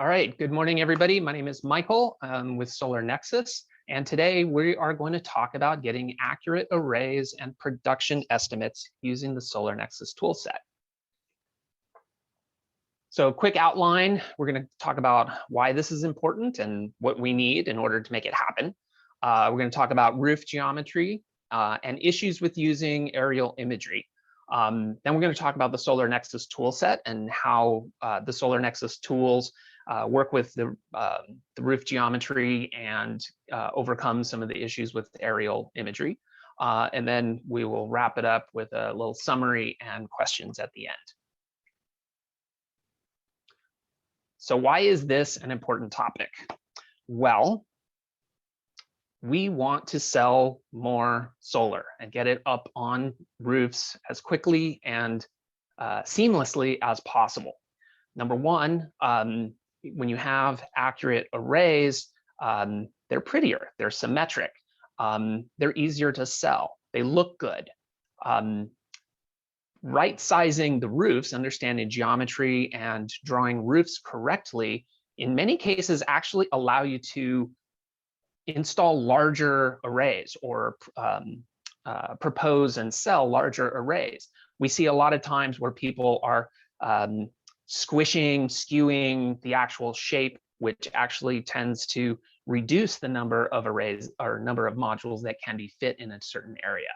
All right, good morning, everybody. My name is Michael with SolarNexus, and today we are going to talk about getting accurate arrays and production estimates using the SolarNexus toolset. So quick outline, we're going to talk about why this is important and what we need in order to make it happen. We're going to talk about roof geometry and issues with using aerial imagery. Then we're going to talk about the SolarNexus toolset and how the SolarNexus tools work with the roof geometry and overcome some of the issues with aerial imagery. And then we will wrap it up with a little summary and questions at the end. So why is this an important topic? Well, we want to sell more solar and get it up on roofs as quickly and seamlessly as possible. Number one, when you have accurate arrays, they're prettier, they're symmetric, they're easier to sell, they look good. Right sizing the roofs, understanding geometry and drawing roofs correctly, in many cases actually allow you to install larger arrays or propose and sell larger arrays. We see a lot of times where people are squishing, skewing the actual shape, which actually tends to reduce the number of arrays or number of modules that can be fit in a certain area.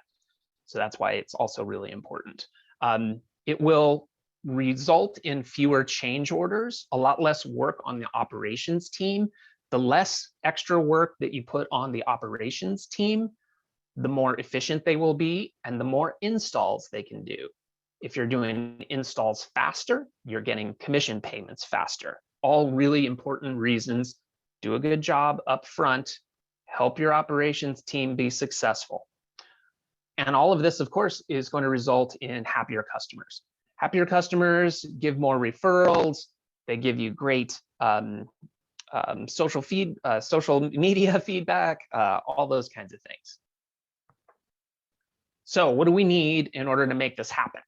So that's why it's also really important. It will result in fewer change orders, a lot less work on the operations team. The less extra work that you put on the operations team, the more efficient they will be and the more installs they can do. If you're doing installs faster, you're getting commission payments faster. All really important reasons. Do a good job up front, help your operations team be successful. And all of this, of course, is going to result in happier customers. Happier customers give more referrals. They give you great social media feedback, all those kinds of things. So what do we need in order to make this happen?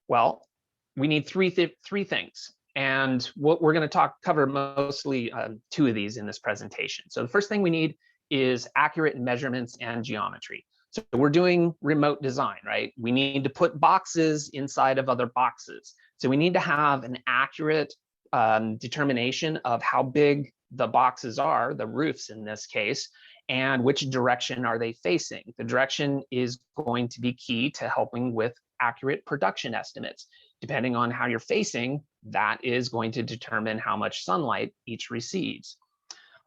Well, we need three things. And what we're going to cover mostly two of these in this presentation. So the first thing we need is accurate measurements and geometry. So we're doing remote design, right? We need to put boxes inside of other boxes. So we need to have an accurate determination of how big the boxes are, the roofs in this case, and which direction are they facing. The direction is going to be key to helping with accurate production estimates. Depending on how you're facing, that is going to determine how much sunlight each receives.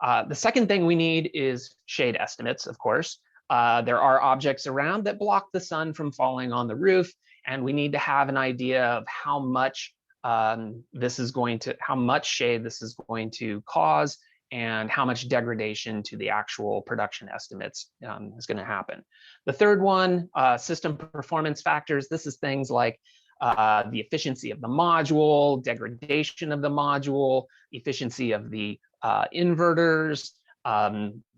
The second thing we need is shade estimates, of course. There are objects around that block the sun from falling on the roof, and we need to have an idea of how much how much shade this is going to cause and how much degradation to the actual production estimates is going to happen. The third one, system performance factors. This is things like the efficiency of the module, degradation of the module, efficiency of the inverters,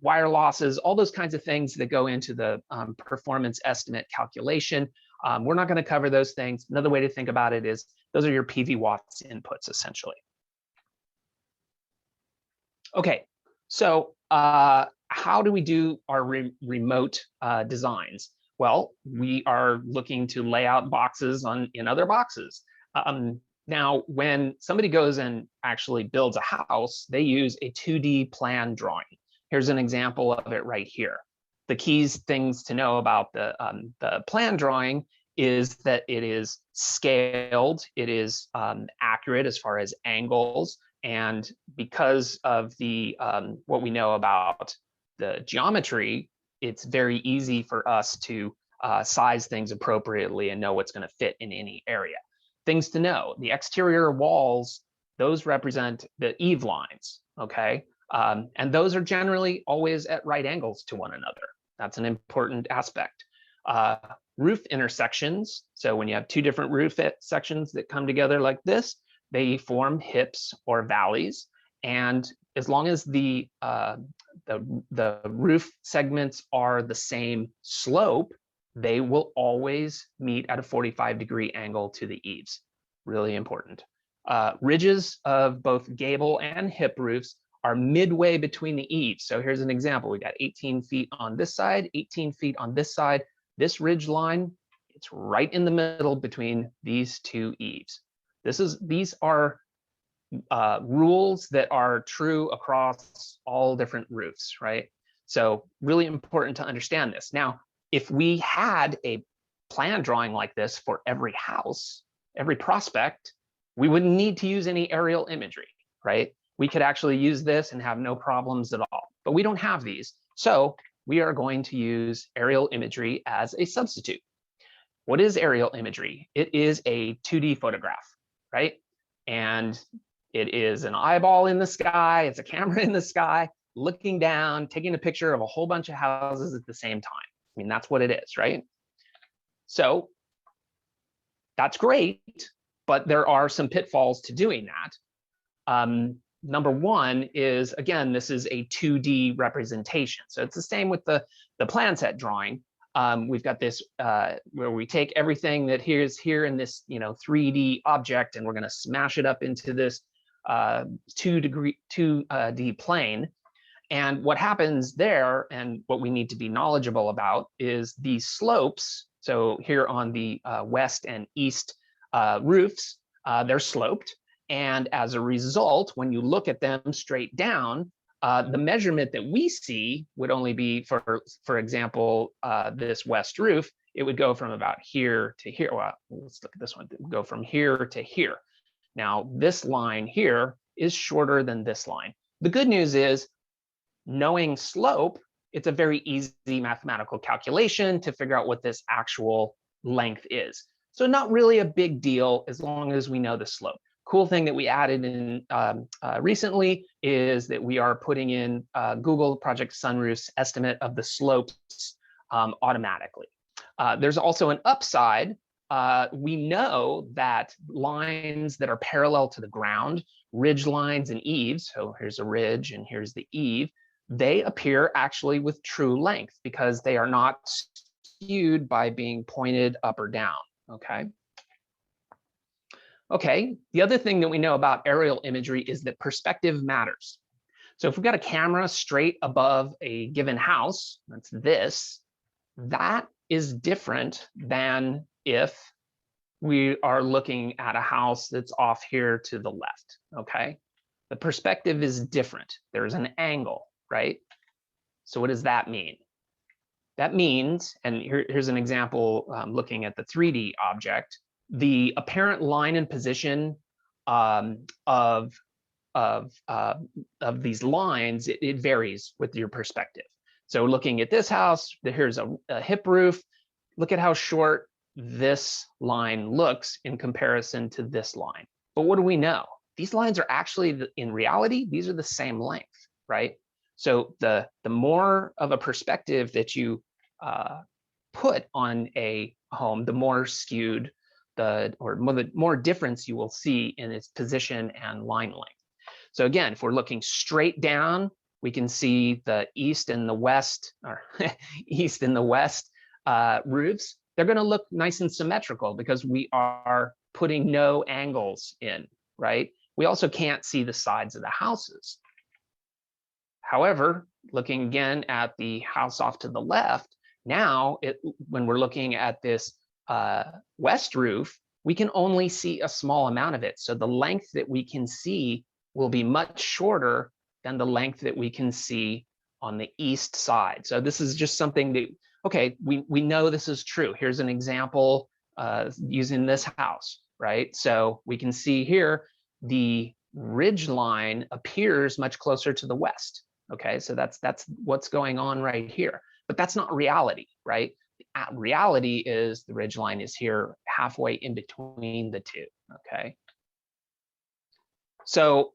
wire losses, all those kinds of things that go into the performance estimate calculation. We're not going to cover those things. Another way to think about it is those are your PV watts inputs, essentially. Okay, so how do we do our remote designs? Well, we are looking to lay out boxes in other boxes. Now, when somebody goes and actually builds a house, they use a 2D plan drawing. Here's an example of it right here. The things to know about the plan drawing is that it is scaled, it is accurate as far as angles, and because of the what we know about the geometry, it's very easy for us to size things appropriately and know what's going to fit in any area. Things to know: the exterior walls, those represent the eave lines, okay? And those are generally always at right angles to one another. That's an important aspect. Roof intersections, so when you have two different roof sections that come together like this, they form hips or valleys. And as long as the roof segments are the same slope, they will always meet at a 45-degree angle to the eaves. Really important. ridges of both gable and hip roofs are midway between the eaves. So here's an example. We got 18 feet on this side, 18 feet on this side. This ridge line, it's right in the middle between these two eaves. These are rules that are true across all different roofs, right? So really important to understand this. Now, if we had a plan drawing like this for every house, every prospect, we wouldn't need to use any aerial imagery, right? We could actually use this and have no problems at all, but we don't have these. So we are going to use aerial imagery as a substitute. What is aerial imagery? It is a 2D photograph, right? And it is an eyeball in the sky, it's a camera in the sky, looking down, taking a picture of a whole bunch of houses at the same time. I mean, that's what it is, right? So that's great, but there are some pitfalls to doing that. Number one is, again, this is a 2D representation. So it's the same with the plan set drawing. We've got this where we take everything that is here in this 3D object, and we're going to smash it up into this 2D plane. And what happens there, and what we need to be knowledgeable about, is these slopes. So here on the west and east roofs, they're sloped. And as a result, when you look at them straight down, the measurement that we see would only be, for example, this west roof, it would go from about here to here. Well, let's look at this one. It would go from here to here. Now, this line here is shorter than this line. The good news is, knowing slope, it's a very easy mathematical calculation to figure out what this actual length is. So not really a big deal as long as we know the slope. Cool thing that we added in recently is that we are putting in Google Project Sunroof's estimate of the slopes automatically. There's also an upside. We know that lines that are parallel to the ground, ridge lines and eaves, so here's a ridge and here's the eave, they appear actually with true length because they are not skewed by being pointed up or down, okay? Okay, the other thing that we know about aerial imagery is that perspective matters. So if we've got a camera straight above a given house, that's this, that is different than if we are looking at a house that's off here to the left, okay? The perspective is different. There's an angle, right? So what does that mean? That means, and here's an example looking at the 3D object, the apparent line and position of these lines, it varies with your perspective. So looking at this house, here's a hip roof. Look at how short this line looks in comparison to this line. But what do we know? These lines are actually, in reality, these are the same length, right? So the more of a perspective that you put on a home, the more skewed the more difference you will see in its position and line length. So again, if we're looking straight down, we can see the east and the west, or east and the west roofs. They're going to look nice and symmetrical because we are putting no angles in, right? We also can't see the sides of the houses. However, looking again at the house off to the left, now when we're looking at this west roof, we can only see a small amount of it. So the length that we can see will be much shorter than the length that we can see on the east side. So this is just something that, okay, we know this is true. Here's an example using this house, right? So we can see here the ridge line appears much closer to the west. Okay, so that's what's going on right here. But that's not reality, right? Reality is the ridge line is here halfway in between the two, okay? So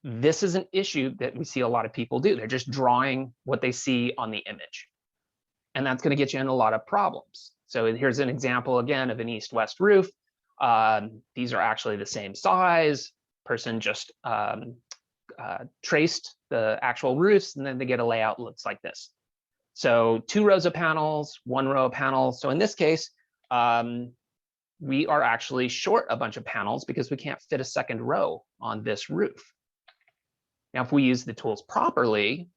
this is an issue that we see a lot of people do. They're just drawing what they see on the image. And that's going to get you in a lot of problems. So here's an example again of an east-west roof. These are actually the same size. Person just traced the actual roofs, and then they get a layout that looks like this. So 2 rows of panels, 1 row of panels. So in this case, we are actually short a bunch of panels because we can't fit a second row on this roof. Now, if we use the tools properly,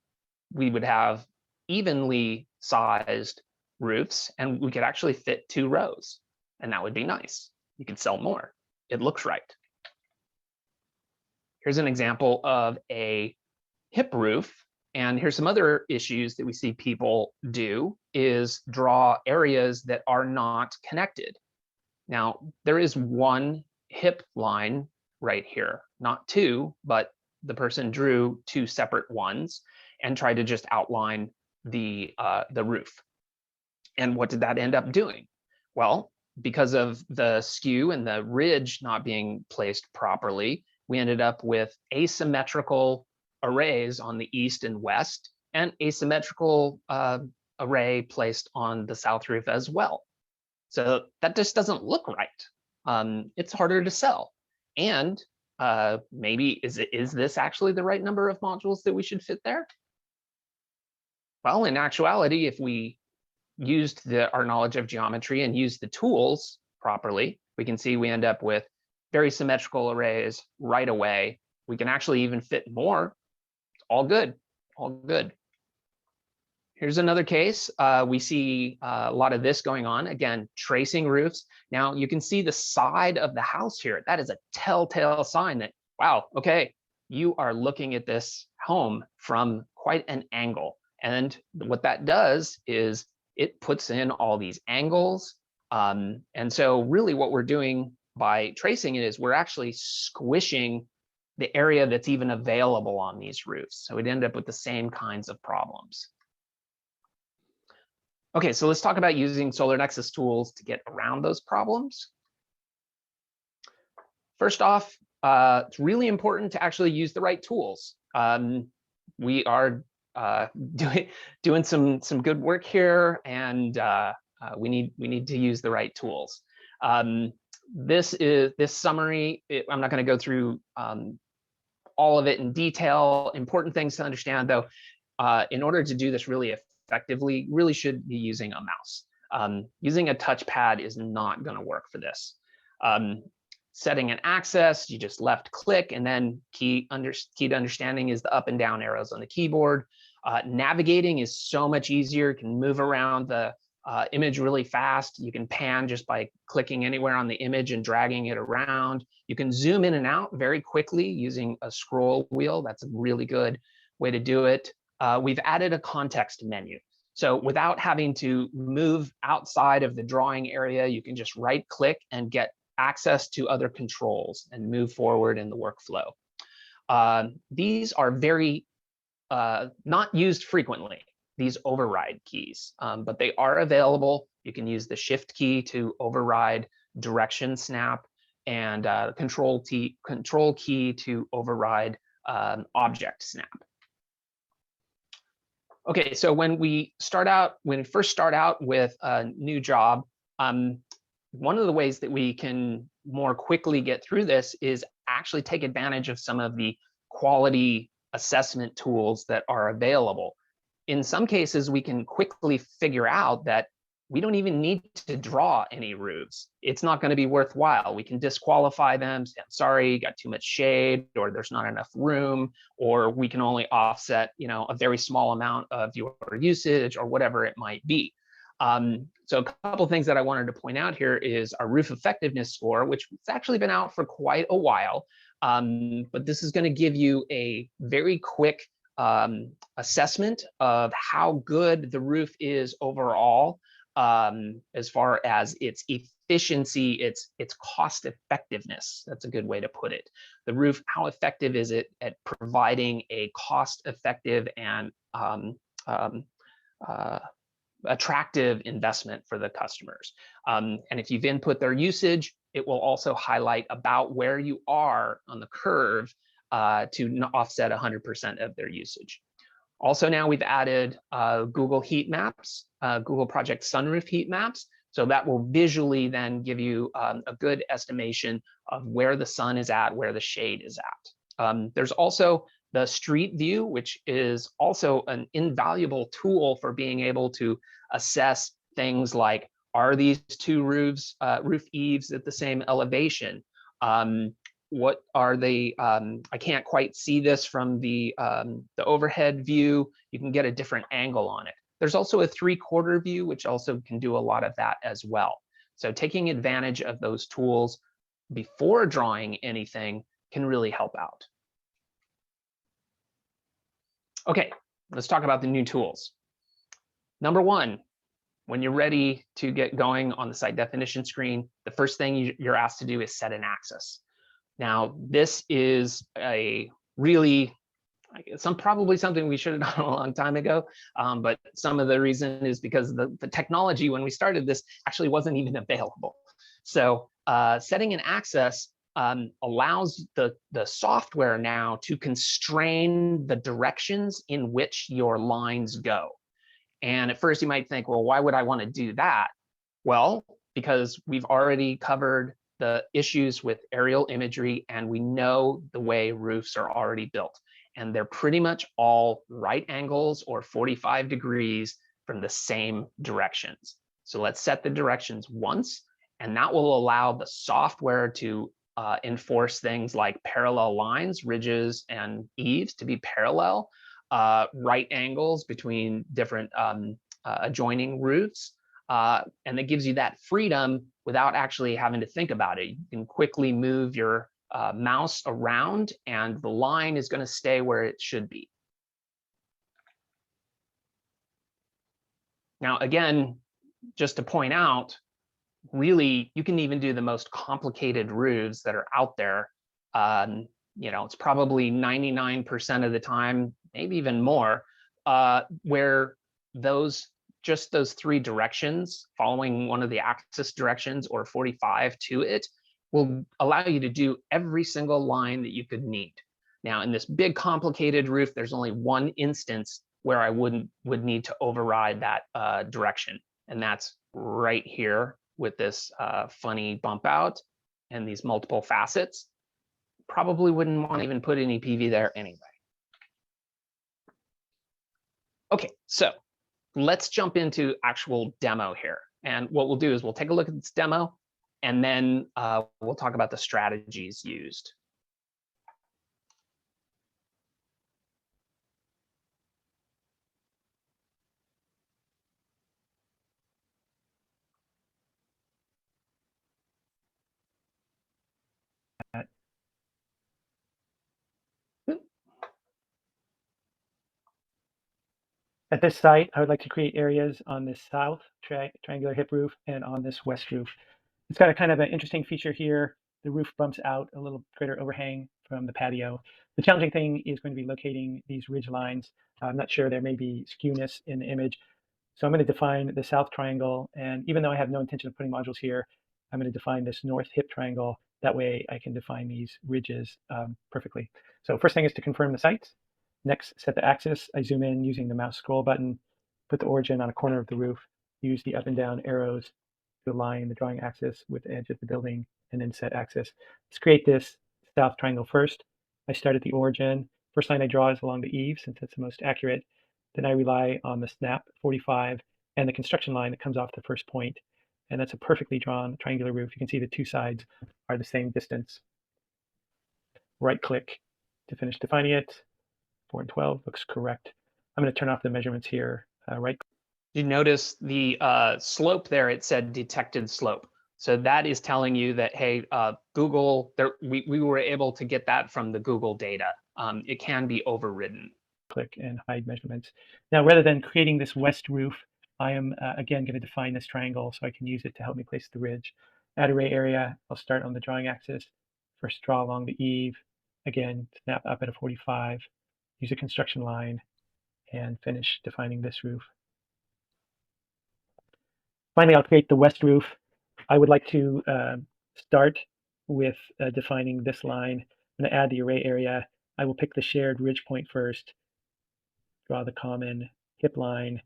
we would have evenly sized roofs and we could actually fit 2 rows, and that would be nice. You could sell more. It looks right. Here's an example of a hip roof. And here's some other issues that we see people do is draw areas that are not connected. Now, there is one hip line right here, not 2, but the person drew 2 separate ones and tried to just outline the roof. And what did that end up doing? Well, because of the skew and the ridge not being placed properly, we ended up with asymmetrical arrays on the east and west, and asymmetrical array placed on the south roof as well. So that just doesn't look right. It's harder to sell. And maybe is this actually the right number of modules that we should fit there? Well, in actuality, if we used our knowledge of geometry and used the tools properly, we can see we end up with very symmetrical arrays right away. We can actually even fit more. All good, all good. Here's another case. We see a lot of this going on. Again, tracing roofs. Now you can see the side of the house here. That is a telltale sign that, wow, okay, you are looking at this home from quite an angle. And what that does is it puts in all these angles. And so really what we're doing by tracing it is we're actually squishing the area that's even available on these roofs. So we'd end up with the same kinds of problems. Okay, so let's talk about using SolarNexus tools to get around those problems. First off, it's really important to actually use the right tools. We are doing some good work here, and we need to use the right tools. This summary. I'm not going to go through all of it in detail. Important things to understand, though, in order to do this really effectively, really should be using a mouse. Using a touchpad is not going to work for this. Setting an axis, you just left click, and then key to understanding is the up and down arrows on the keyboard. Navigating is so much easier. You can move around the image really fast. You can pan just by clicking anywhere on the image and dragging it around. You can zoom in and out very quickly using a scroll wheel. That's a really good way to do it. We've added a context menu. So without having to move outside of the drawing area, you can just right click and get access to other controls and move forward in the workflow. These are very not used frequently, these override keys, but they are available. You can use the shift key to override direction snap, and control key to override object snap. Okay, so when we first start out with a new job, one of the ways that we can more quickly get through this is actually take advantage of some of the quality assessment tools that are available. In some cases, we can quickly figure out that we don't even need to draw any roofs. It's not going to be worthwhile. We can disqualify them. Say, I'm sorry, you got too much shade, or there's not enough room, or we can only offset, a very small amount of your usage, or whatever it might be. So a couple things that I wanted to point out here is our roof effectiveness score, which has actually been out for quite a while. But this is going to give you a very quick assessment of how good the roof is overall, as far as its efficiency, its cost effectiveness. That's a good way to put it. The roof, how effective is it at providing a cost effective and attractive investment for the customers. And if you've input their usage, it will also highlight about where you are on the curve to offset 100% of their usage. Also, now we've added Google heat maps, Google Project Sunroof heat maps. So that will visually then give you a good estimation of where the sun is at, where the shade is at. There's also the street view, which is also an invaluable tool for being able to assess things like, Are these two roofs, roof eaves at the same elevation? What are they? I can't quite see this from the overhead view. You can get a different angle on it. There's also a 3/4 view, which also can do a lot of that as well. So taking advantage of those tools before drawing anything can really help out. Okay, let's talk about the new tools. Number one, when you're ready to get going on the site definition screen, the first thing you're asked to do is set an axis. Now, this is a really, probably something we should have done a long time ago, but some of the reason is because the technology when we started this actually wasn't even available. So setting an axis allows the software now to constrain the directions in which your lines go. And at first you might think, well, why would I want to do that? Well, because we've already covered the issues with aerial imagery and we know the way roofs are already built. And they're pretty much all right angles or 45 degrees from the same directions. So let's set the directions once, and that will allow the software to enforce things like parallel lines, ridges, and eaves to be parallel, right angles between different adjoining roofs. And it gives you that freedom without actually having to think about it. You can quickly move your mouse around and the line is going to stay where it should be. Now, again, just to point out, really, you can even do the most complicated roofs that are out there. It's probably 99% of the time, maybe even more, where just those three directions, following one of the axis directions or 45 to it, will allow you to do every single line that you could need. Now, in this big complicated roof, there's only one instance where I would need to override that direction, and that's right here with this funny bump out and these multiple facets. Probably wouldn't want to even put any PV there anyway. Okay, so let's jump into actual demo here. And what we'll do is we'll take a look at this demo, and then we'll talk about the strategies used. At this site, I would like to create areas on this south triangular hip roof and on this west roof. It's got a kind of an interesting feature here. The roof bumps out a little greater overhang from the patio. The challenging thing is going to be locating these ridge lines. I'm not sure, there may be skewness in the image. So I'm going to define the south triangle, and even though I have no intention of putting modules here, I'm going to define this north hip triangle. That way I can define these ridges perfectly. So first thing is to confirm the sites. Next, set the axis. I zoom in using the mouse scroll button, put the origin on a corner of the roof, use the up and down arrows to align the drawing axis with the edge of the building, and then set axis. Let's create this south triangle first. I start at the origin. First line I draw is along the eave, since it's the most accurate. Then I rely on the snap 45 and the construction line that comes off the first point. And that's a perfectly drawn triangular roof. You can see the two sides are the same distance. Right click to finish defining it. 4 and 12 looks correct. I'm going to turn off the measurements here. Right. You notice the slope there, it said detected slope. So that is telling you that, hey, Google, we were able to get that from the Google data. It can be overridden. Click and hide measurements. Now, rather than creating this west roof, I am again going to define this triangle so I can use it to help me place the ridge. Add array area, I'll start on the drawing axis. First draw along the eave. Again, snap up at a 45. Use a construction line and finish defining this roof. Finally, I'll create the west roof. I would like to start with defining this line. I'm going to add the array area. I will pick the shared ridge point first, draw the common hip line,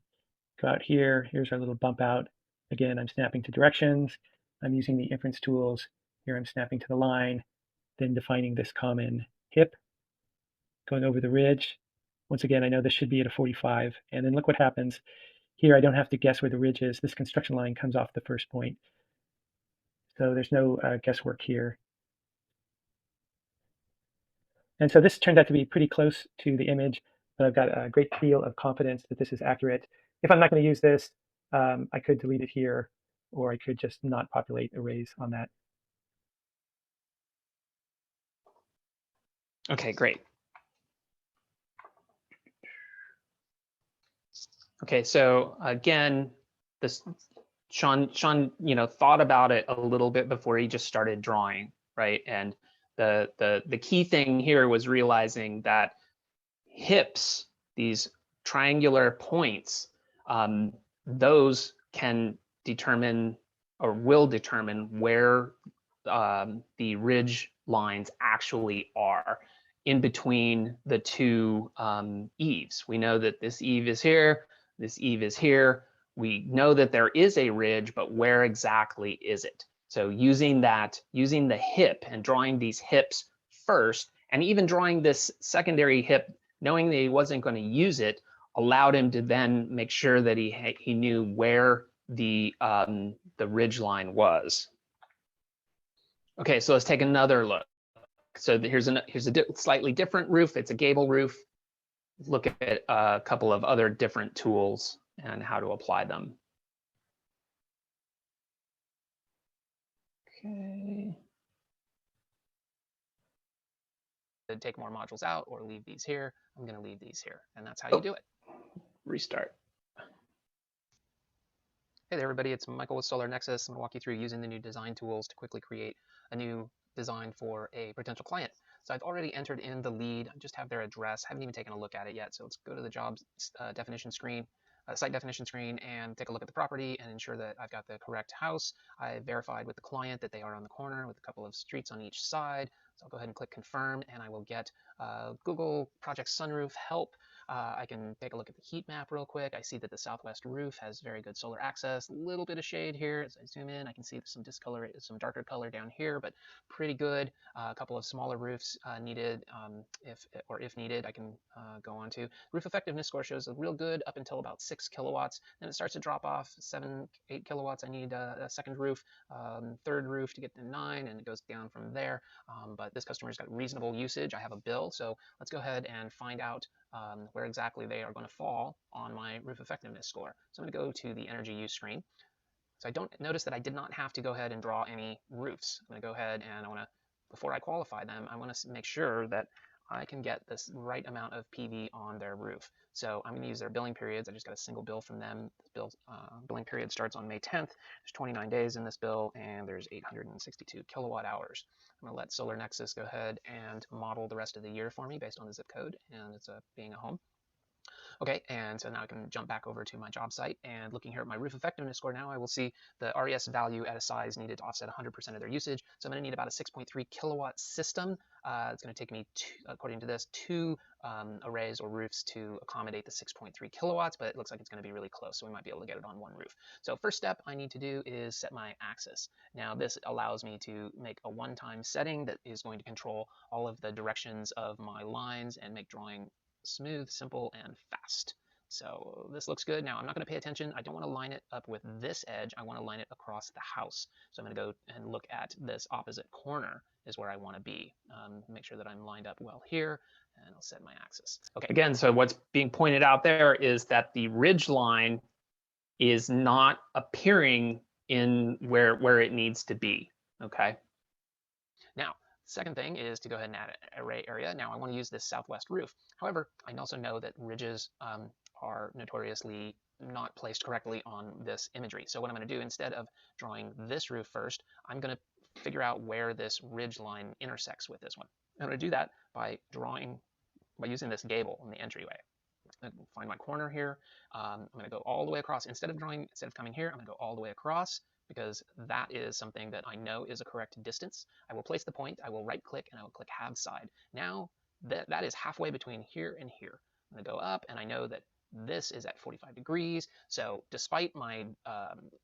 go out here. Here's our little bump out. Again, I'm snapping to directions. I'm using the inference tools. Here I'm snapping to the line, then defining this common hip, going over the ridge. Once again, I know this should be at a 45, and then look what happens. Here, I don't have to guess where the ridge is. This construction line comes off the first point. So there's no guesswork here. And so this turned out to be pretty close to the image, but I've got a great deal of confidence that this is accurate. If I'm not going to use this, I could delete it here, or I could just not populate arrays on that. Okay, great. Okay, so again, this Sean, thought about it a little bit before he just started drawing, right? And the key thing here was realizing that hips, these triangular points, those can determine or will determine where the ridge lines actually are in between the two eaves. We know that this eave is here, this eave is here. We know that there is a ridge, but where exactly is it? So using the hip and drawing these hips first, and even drawing this secondary hip, knowing that he wasn't going to use it, allowed him to then make sure that he knew where the ridge line was. Okay, so let's take another look. So here's a slightly different roof. It's a gable roof. Look at a couple of other different tools and how to apply them. Okay. To take more modules out or leave these here, I'm going to leave these here, and that's how you do it. Restart. Hey there, everybody. It's Michael with SolarNexus. I'm going to walk you through using the new design tools to quickly create a new design for a potential client. So I've already entered in the lead. I just have their address. Haven't even taken a look at it yet. So let's go to the jobs definition screen, site definition screen, and take a look at the property and ensure that I've got the correct house. I verified with the client that they are on the corner with a couple of streets on each side. So I'll go ahead and click confirm, and I will get Google Project Sunroof help. I can take a look at the heat map real quick. I see that the southwest roof has very good solar access. A little bit of shade here. As I zoom in, I can see some discolor, some darker color down here, but pretty good. A couple of smaller roofs needed, if needed, I can go on to. Roof effectiveness score shows a real good up until about 6 kilowatts. Then it starts to drop off 7, 8 kilowatts. I need a second roof, third roof to get to 9, and it goes down from there. But this customer's got reasonable usage. I have a bill, so let's go ahead and find out where exactly they are going to fall on my roof effectiveness score. So I'm going to go to the energy use screen. So I don't notice that I did not have to go ahead and draw any roofs. I'm going to go ahead and I want to, before I qualify them, I want to make sure that I can get this right amount of PV on their roof. So I'm going to use their billing periods. I just got a single bill from them. This billing period starts on May 10th. There's 29 days in this bill, and there's 862 kilowatt hours. I'm going to let SolarNexus go ahead and model the rest of the year for me based on the zip code, and it's being a home. Okay, and so now I can jump back over to my job site, and looking here at my roof effectiveness score now, I will see the RES value at a size needed to offset 100% of their usage. So I'm going to need about a 6.3 kilowatt system. It's going to take me, according to this, 2 arrays or roofs to accommodate the 6.3 kilowatts, but it looks like it's going to be really close, so we might be able to get it on one roof. So first step I need to do is set my axis. Now this allows me to make a one-time setting that is going to control all of the directions of my lines and make drawing smooth, simple, and fast. So this looks good. Now I'm not going to pay attention. I don't want to line it up with this edge. I want to line it across the house. So I'm going to go and look at this opposite corner is where I want to be. Make sure that I'm lined up well here, and I'll set my axis. Okay. Again, so what's being pointed out there is that the ridge line is not appearing in where it needs to be. Okay. Now, second thing is to go ahead and add an array area. Now I want to use this southwest roof. However, I also know that ridges are notoriously not placed correctly on this imagery. So what I'm going to do, instead of drawing this roof first, I'm going to figure out where this ridge line intersects with this one. I'm going to do that by using this gable in the entryway. I'm going to find my corner here. I'm going to go all the way across. Instead of coming here, I'm going to go all the way across, because that is something that I know is a correct distance. I will place the point, I will right click, and I will click halve side. Now that is halfway between here and here. I'm going to go up, and I know that this is at 45 degrees. So despite my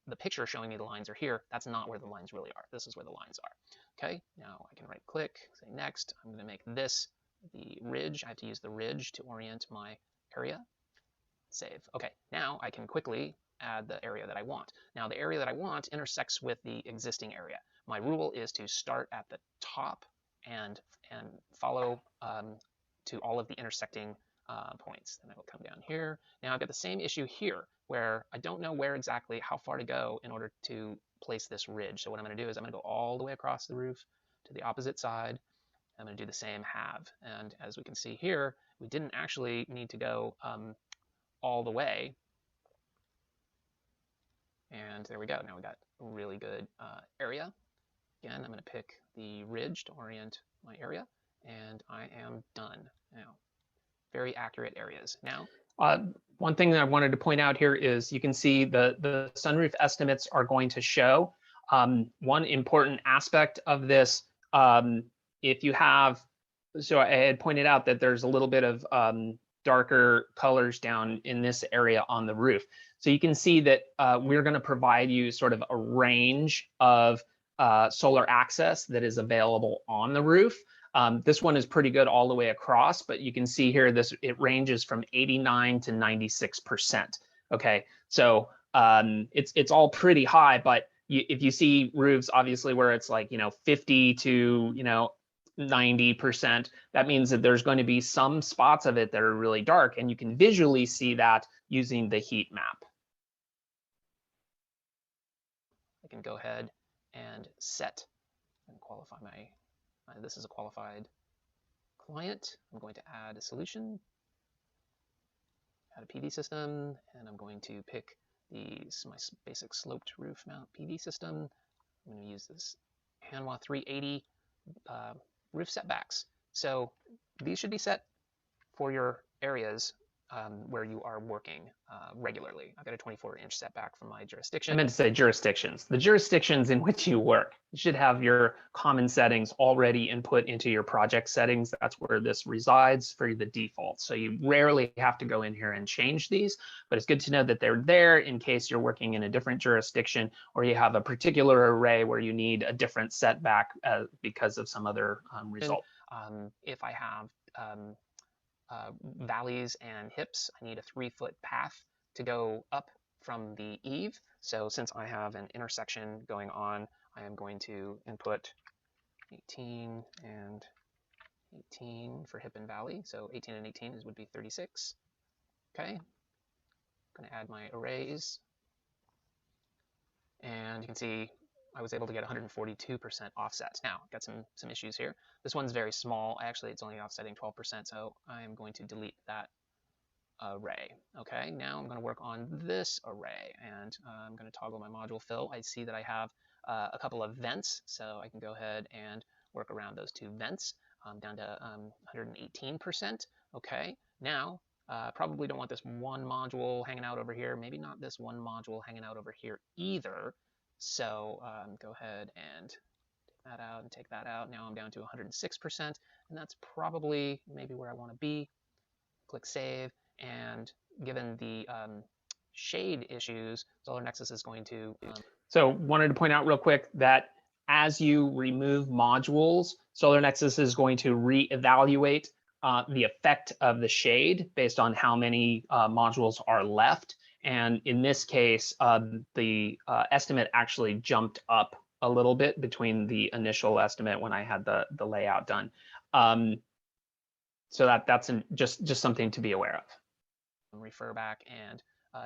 the picture showing me the lines are here, that's not where the lines really are. This is where the lines are. Okay, now I can right click, say next. I'm going to make this the ridge. I have to use the ridge to orient my area. save. Okay, now I can quickly add the area that I want. Now the area that I want intersects with the existing area. My rule is to start at the top and follow to all of the intersecting points. Then I will come down here. Now I've got the same issue here where I don't know where exactly how far to go in order to place this ridge. So what I'm going to do is I'm going to go all the way across the roof to the opposite side. I'm going to do the same halve. And as we can see here, we didn't actually need to go all the way. And there we go. Now we got a really good area. Again, I'm going to pick the ridge to orient my area, and I am done. Now, very accurate areas. Now, one thing that I wanted to point out here is you can see the sunroof estimates are going to show. One important aspect of this, if you have, so I had pointed out that there's a little bit of darker colors down in this area on the roof. So you can see that we're going to provide you sort of a range of solar access that is available on the roof. This one is pretty good all the way across, but you can see here it ranges from 89 to 96%. Okay, so it's all pretty high, but if you see roofs, obviously where it's like 50 to 90%, that means that there's going to be some spots of it that are really dark, and you can visually see that using the heat map. I can go ahead and set and qualify this is a qualified client. I'm going to add a solution, add a PV system, and I'm going to pick my basic sloped roof mount PV system. I'm going to use this Hanwha 380 roof setbacks. So these should be set for your areas where you are working regularly. I've got a 24-inch setback from my jurisdiction. I meant to say jurisdictions. The jurisdictions in which you work. You should have your common settings already input into your project settings. That's where this resides for the default. So you rarely have to go in here and change these, but it's good to know that they're there in case you're working in a different jurisdiction or you have a particular array where you need a different setback because of some other result. If I have valleys and hips, I need a 3-foot path to go up from the eave. So since I have an intersection going on, I am going to input 18 and 18 for hip and valley. So 18 and 18 would be 36. Okay, I'm going to add my arrays, and you can see I was able to get 142% offset. Now, got some issues here. This one's very small. Actually, it's only offsetting 12%, so I am going to delete that array. Okay, now I'm going to work on this array, and I'm going to toggle my module fill. I see that I have a couple of vents, so I can go ahead and work around those two vents down to 118%. Okay, now probably don't want this one module hanging out over here. Maybe not this one module hanging out over here either. So go ahead and take that out and take that out. Now I'm down to 106%, and that's probably maybe where I want to be. Click Save, and given the shade issues, SolarNexus is going to... So wanted to point out real quick that as you remove modules, SolarNexus is going to reevaluate the effect of the shade based on how many modules are left. And in this case, the estimate actually jumped up a little bit between the initial estimate when I had the layout done. So that's just something to be aware of. Refer back and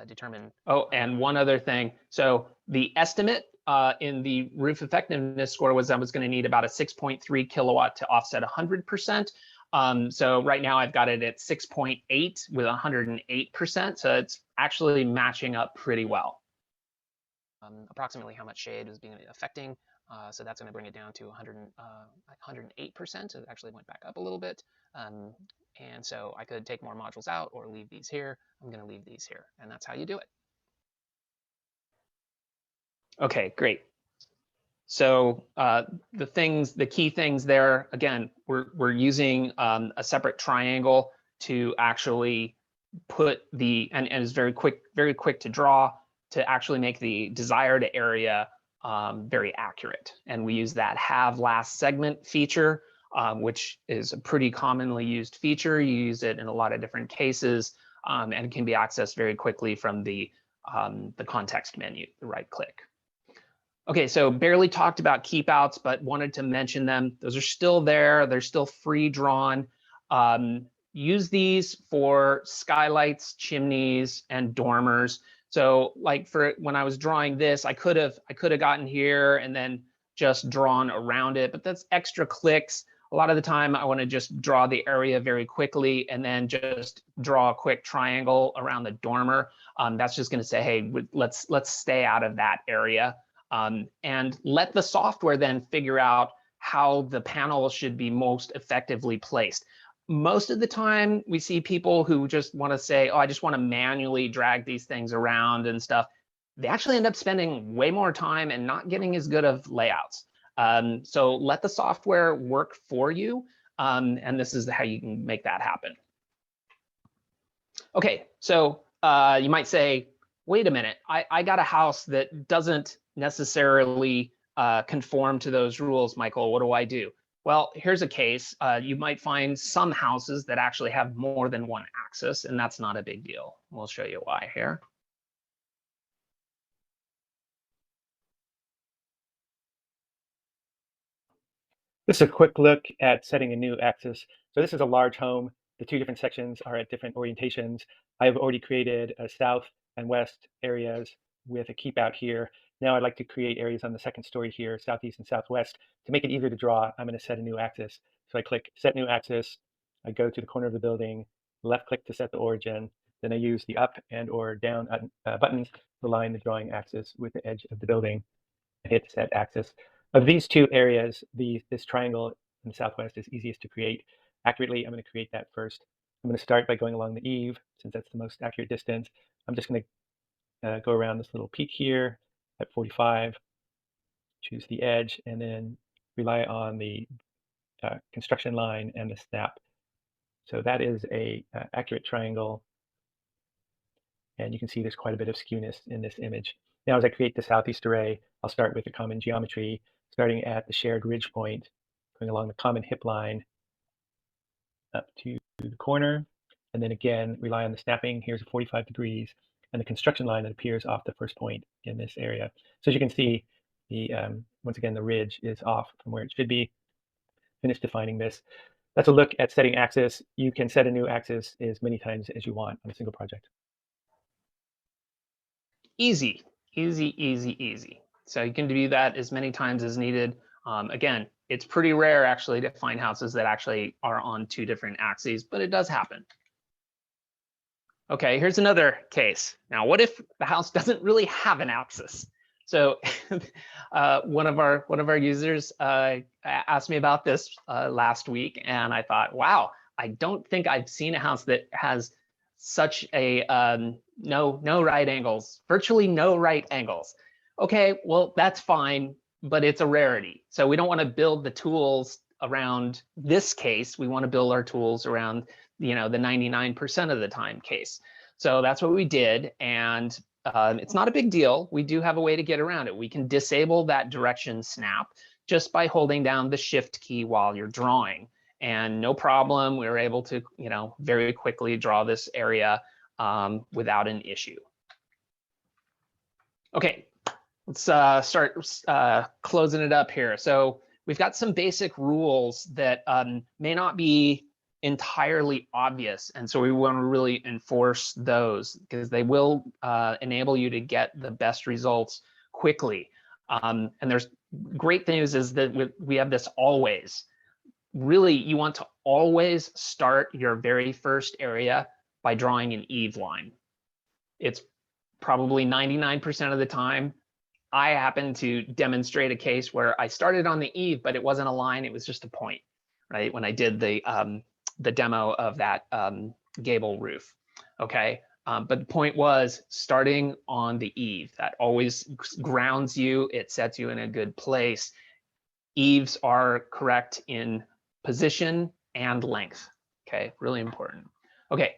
determine. Oh, and one other thing. So the estimate in the roof effectiveness score was I was going to need about a 6.3 kilowatt to offset 100%. So right now I've got it at 6.8 with 108%. So it's actually matching up pretty well. Approximately how much shade is being affecting. So that's going to bring it down to 108%. So it actually went back up a little bit. And so I could take more modules out or leave these here. I'm going to leave these here. And that's how you do it. Okay, great. So the key things there, again, we're using a separate triangle to actually put and it's very quick to draw to actually make the desired area very accurate. And we use that have last segment feature, which is a pretty commonly used feature. You use it in a lot of different cases. and it can be accessed very quickly from the context menu, the right click. Okay, so barely talked about keep outs, but wanted to mention them. Those are still there. They're still free drawn. Use these for skylights, chimneys, and dormers. So like for when I was drawing this, I could have gotten here and then just drawn around it, but that's extra clicks. A lot of the time I want to just draw the area very quickly and then just draw a quick triangle around the dormer. That's just going to say, hey, let's stay out of that area. And let the software then figure out how the panel should be most effectively placed. Most of the time, we see people who just want to say, oh, I just want to manually drag these things around and stuff. They actually end up spending way more time and not getting as good of layouts. So let the software work for you. And this is how you can make that happen. Okay, so you might say, wait a minute, I got a house that doesn't necessarily conform to those rules, Michael. What do I do? Well, here's a case. You might find some houses that actually have more than one axis, and that's not a big deal. We'll show you why here. This is a quick look at setting a new axis. So this is a large home. The two different sections are at different orientations. I have already created a south and west areas with a keep out here. Now I'd like to create areas on the second story here, southeast and southwest. To make it easier to draw, I'm going to set a new axis. So I click Set New Axis. I go to the corner of the building, left click to set the origin. Then I use the up and or down buttons to align the drawing axis with the edge of the building. I hit Set Axis. Of these two areas, this triangle in the southwest is easiest to create accurately. I'm going to create that first. I'm going to start by going along the eave, since that's the most accurate distance. I'm just going to go around this little peak here at 45, choose the edge, and then rely on the construction line and the snap. So that is a accurate triangle. And you can see there's quite a bit of skewness in this image. Now, as I create the southeast array, I'll start with a common geometry, starting at the shared ridge point, going along the common hip line up to the corner, and then again, rely on the snapping. Here's 45 degrees, and the construction line that appears off the first point in this area. So as you can see, once again, the ridge is off from where it should be. Finish defining this. That's a look at setting axis. You can set a new axis as many times as you want on a single project. Easy, easy, easy, easy. So you can do that as many times as needed. Again, it's pretty rare actually to find houses that actually are on two different axes, but it does happen. Okay, here's another case. Now, what if the house doesn't really have an axis? So one of our users asked me about this last week, and I thought, wow, I don't think I've seen a house that has such a no right angles, virtually no right angles. Okay, well, that's fine, but it's a rarity. So we don't want to build the tools around this case. We want to build our tools around, you know, the 99% of the time case. So that's what we did. And it's not a big deal. We do have a way to get around it. We can disable that direction snap just by holding down the shift key while you're drawing. And no problem, we were able to, you know, very quickly draw this area without an issue. Okay, let's start closing it up here. So we've got some basic rules that may not be entirely obvious, and so we want to really enforce those because they will enable you to get the best results quickly. And there's great news is that we have this always. Really, you want to always start your very first area by drawing an eave line. It's probably 99% of the time. I happen to demonstrate a case where I started on the eave, but it wasn't a line, it was just a point, right? When I did the demo of that gable roof, okay? But the point was starting on the eave. That always grounds you, it sets you in a good place. Eaves are correct in position and length, okay? Really important. Okay,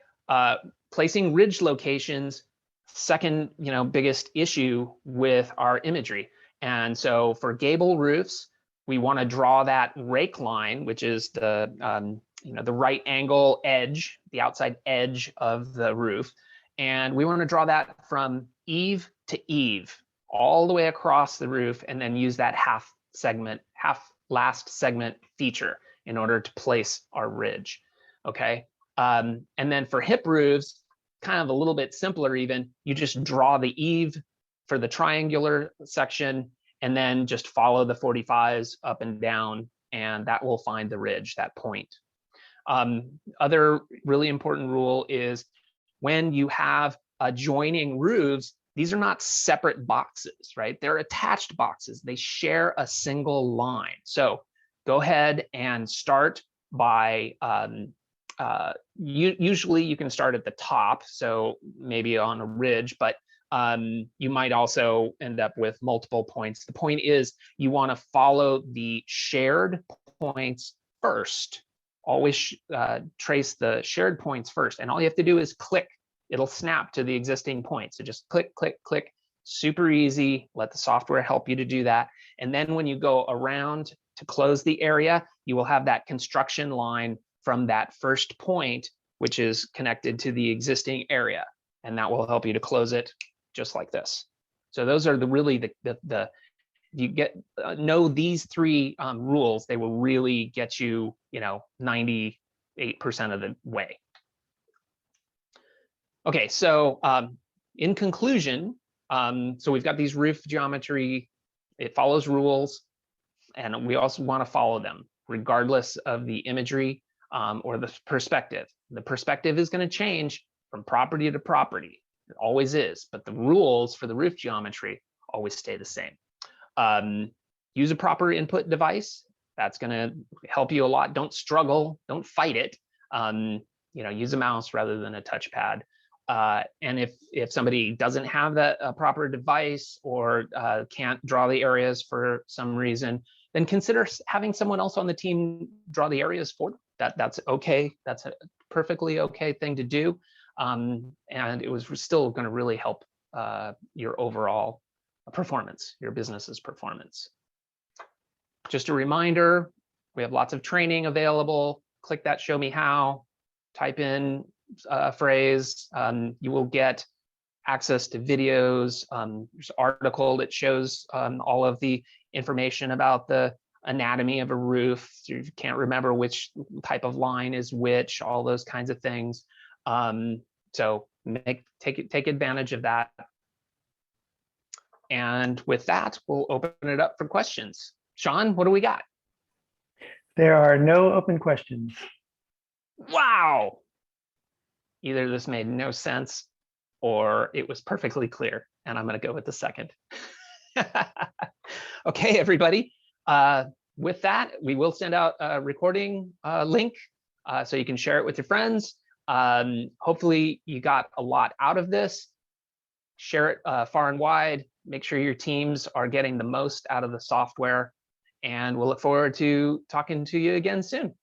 placing ridge locations, second, you know, biggest issue with our imagery. And so for gable roofs, we want to draw that rake line, which is the the right angle edge, the outside edge of the roof. And we want to draw that from eave to eave, all the way across the roof, and then use that half last segment feature in order to place our ridge. Okay. And then for hip roofs, kind of a little bit simpler even, you just draw the eave for the triangular section and then just follow the 45s up and down, and that will find the ridge, that point. Other really important rule is when you have adjoining roofs, these are not separate boxes, right? They're attached boxes. They share a single line. So go ahead and start by, usually you can start at the top, so maybe on a ridge, but you might also end up with multiple points. The point is you want to follow the shared points first. Always trace the shared points first, and all you have to do is click. It'll snap to the existing point. So just click, click, click. Super easy. Let the software help you to do that. And then when you go around to close the area, you will have that construction line from that first point, which is connected to the existing area, and that will help you to close it just like this. So those are really you get know these three rules, they will really get you 98% of the way. Okay, so in conclusion, so we've got these roof geometry, it follows rules, and we also want to follow them regardless of the imagery or the perspective. The perspective is going to change from property to property. It always is, but the rules for the roof geometry always stay the same. Use a proper input device. That's going to help you a lot. Don't struggle. Don't fight it. Use a mouse rather than a touchpad. And if somebody doesn't have that proper device or can't draw the areas for some reason, then consider having someone else on the team draw the areas for them. That's okay. That's a perfectly okay thing to do. And it was still going to really help your overall performance, your business's performance. Just a reminder, we have lots of training available. Click that show me how, type in a phrase, you will get access to videos. There's an article that shows all of the information about the anatomy of a roof. So you can't remember which type of line is which, all those kinds of things. So take advantage of that. And with that, we'll open it up for questions. Sean, what do we got? There are no open questions. Wow. Either this made no sense or it was perfectly clear, and I'm going to go with the second. Okay, everybody. With that, we will send out a recording link so you can share it with your friends. Hopefully you got a lot out of this. Share it far and wide. Make sure your teams are getting the most out of the software, and we'll look forward to talking to you again soon.